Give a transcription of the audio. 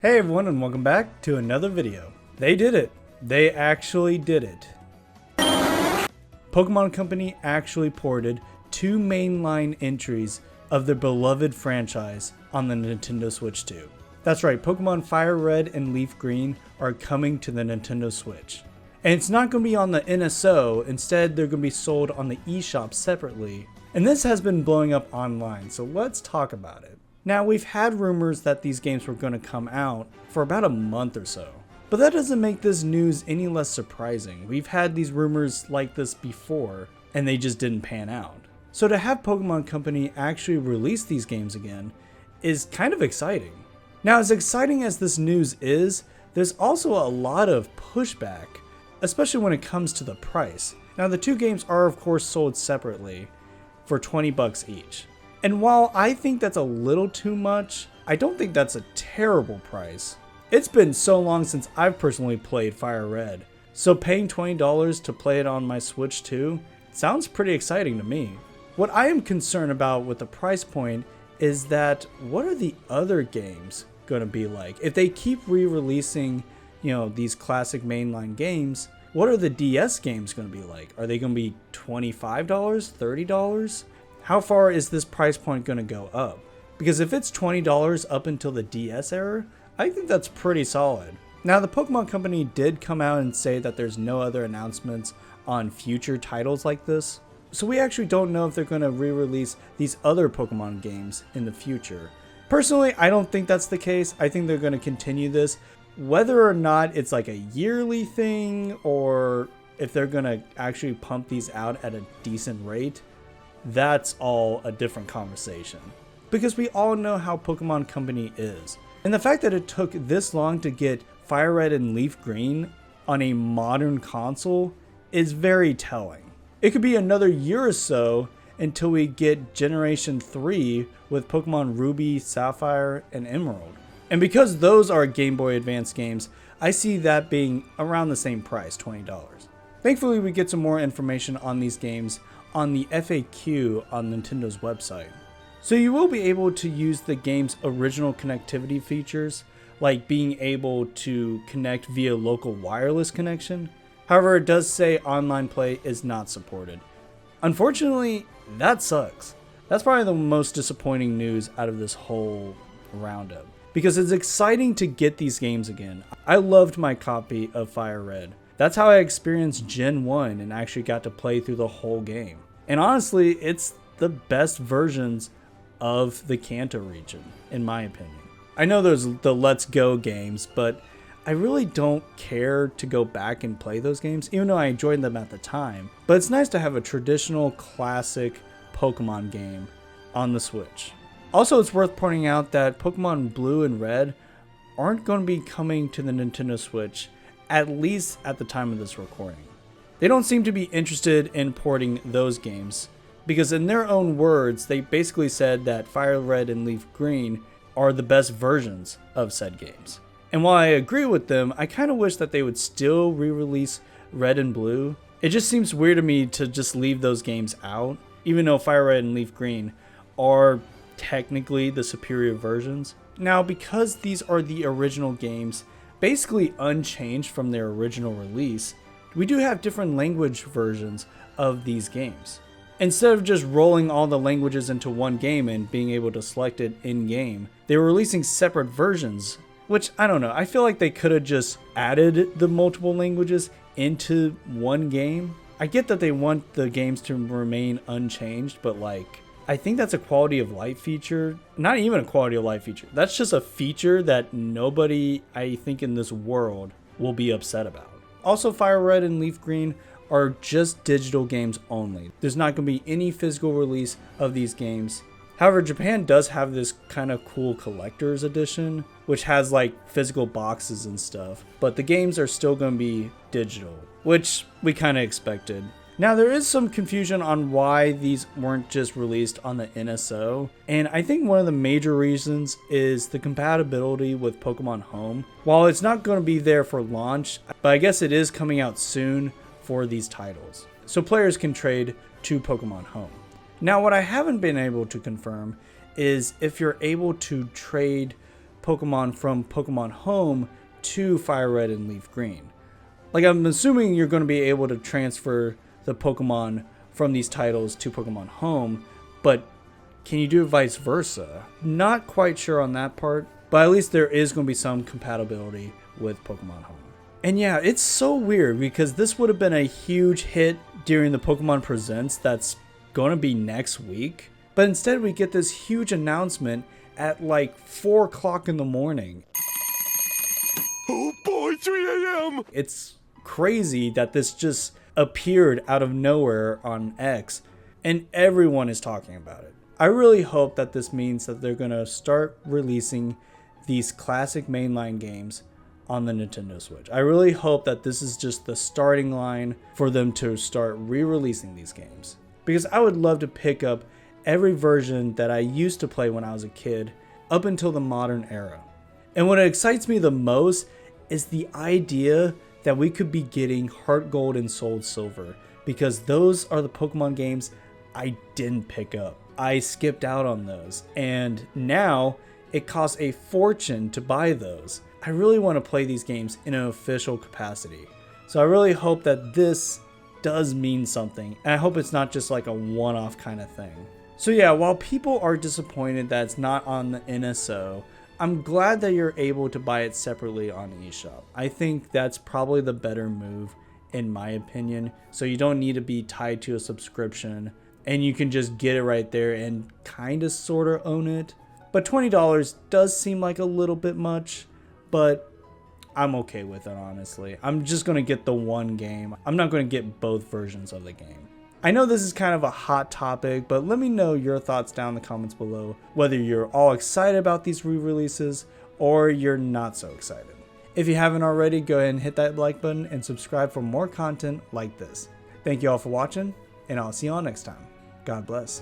Hey everyone, and welcome back to another video. They did it. They actually did it. Pokemon Company actually ported 2 mainline entries of their beloved franchise on the Nintendo Switch 2. That's right, Pokemon FireRed and LeafGreen are coming to the Nintendo Switch. And it's not going to be on the NSO, instead they're going to be sold on the eShop separately. And this has been blowing up online, so let's talk about it. Now, we've had rumors that these games were going to come out for about a month or so, but that doesn't make this news any less surprising. We've had these rumors like this before, and they just didn't pan out. So to have Pokemon Company actually release these games again is kind of exciting. Now, as exciting as this news is, there's also a lot of pushback, especially when it comes to the price. Now, the 2 games are of course sold separately for $20 each. And while I think that's a little too much, I don't think that's a terrible price. It's been so long since I've personally played FireRed, so paying $20 to play it on my Switch 2 sounds pretty exciting to me. What I am concerned about with the price point is that what are the other games going to be like? If they keep re-releasing, these classic mainline games, what are the DS games going to be like? Are they going to be $25, $30? How far is this price point going to go up? Because if it's $20 up until the DS era, I think that's pretty solid. Now, the Pokemon Company did come out and say that there's no other announcements on future titles like this. So we actually don't know if they're going to re-release these other Pokemon games in the future. Personally, I don't think that's the case. I think they're going to continue this. Whether or not it's like a yearly thing or if they're going to actually pump these out at a decent rate, that's all a different conversation. Because we all know how Pokemon Company is. And the fact that it took this long to get FireRed and LeafGreen on a modern console is very telling. It could be another year or so until we get Generation 3 with Pokemon Ruby, Sapphire, and Emerald. And because those are Game Boy Advance games, I see that being around the same price, $20. Thankfully, we get some more information on these games on the FAQ on Nintendo's website. So you will be able to use the game's original connectivity features, like being able to connect via local wireless connection. However, it does say online play is not supported. Unfortunately, that sucks. That's probably the most disappointing news out of this whole roundup, because it's exciting to get these games again. I loved my copy of FireRed. That's how I experienced Gen 1 and actually got to play through the whole game. And honestly, it's the best versions of the Kanto region, in my opinion. I know there's the Let's Go games, but I really don't care to go back and play those games, even though I enjoyed them at the time. But it's nice to have a traditional classic Pokemon game on the Switch. Also, it's worth pointing out that Pokemon Blue and Red aren't going to be coming to the Nintendo Switch, at least at the time of this recording. They don't seem to be interested in porting those games, because in their own words, they basically said that FireRed and LeafGreen are the best versions of said games. And while I agree with them, I kind of wish that they would still re-release Red and Blue. It just seems weird to me to just leave those games out, even though FireRed and LeafGreen are technically the superior versions. Now, because these are the original games, basically unchanged from their original release, we do have different language versions of these games. Instead of just rolling all the languages into one game and being able to select it in-game, they were releasing separate versions, which, I don't know, I feel like they could have just added the multiple languages into one game. I get that they want the games to remain unchanged, but I think that's a quality of life feature. Not even a quality of life feature. That's just a feature that nobody, I think, in this world will be upset about. Also, FireRed and LeafGreen are just digital games only. There's not going to be any physical release of these games. However, Japan does have this kind of cool collector's edition, which has physical boxes and stuff. But the games are still going to be digital, which we kind of expected. Now, there is some confusion on why these weren't just released on the NSO, and I think one of the major reasons is the compatibility with Pokemon Home. While it's not going to be there for launch, but I guess it is coming out soon for these titles, so players can trade to Pokemon Home. Now, what I haven't been able to confirm is if you're able to trade Pokemon from Pokemon Home to FireRed and LeafGreen. Like, I'm assuming you're going to be able to transfer the Pokemon from these titles to Pokemon Home, but can you do it vice versa? Not quite sure on that part, but at least there is going to be some compatibility with Pokemon Home. And yeah, it's so weird because this would have been a huge hit during the Pokemon Presents that's going to be next week, but instead we get this huge announcement at like 4 o'clock in the morning. Oh boy, 3 a.m. It's crazy that this just appeared out of nowhere on X and everyone is talking about it. I really hope that this means that they're going to start releasing these classic mainline games on the Nintendo Switch. I really hope that this is just the starting line for them to start re-releasing these games, because I would love to pick up every version that I used to play when I was a kid up until the modern era. And what excites me the most is the idea that we could be getting Heart Gold and Soul Silver, because those are the Pokemon games I didn't pick up. I skipped out on those, and now it costs a fortune to buy those. I really want to play these games in an official capacity. So I really hope that this does mean something, and I hope it's not just like a one-off kind of thing. So yeah, while people are disappointed that it's not on the NSO, I'm glad that you're able to buy it separately on eShop. I think that's probably the better move in my opinion. So you don't need to be tied to a subscription and you can just get it right there and kind of sort of own it. But $20 does seem like a little bit much, but I'm okay with it, honestly. I'm just going to get the one game. I'm not going to get both versions of the game. I know this is kind of a hot topic, but let me know your thoughts down in the comments below, whether you're all excited about these re-releases or you're not so excited. If you haven't already, go ahead and hit that like button and subscribe for more content like this. Thank you all for watching, and I'll see you all next time. God bless.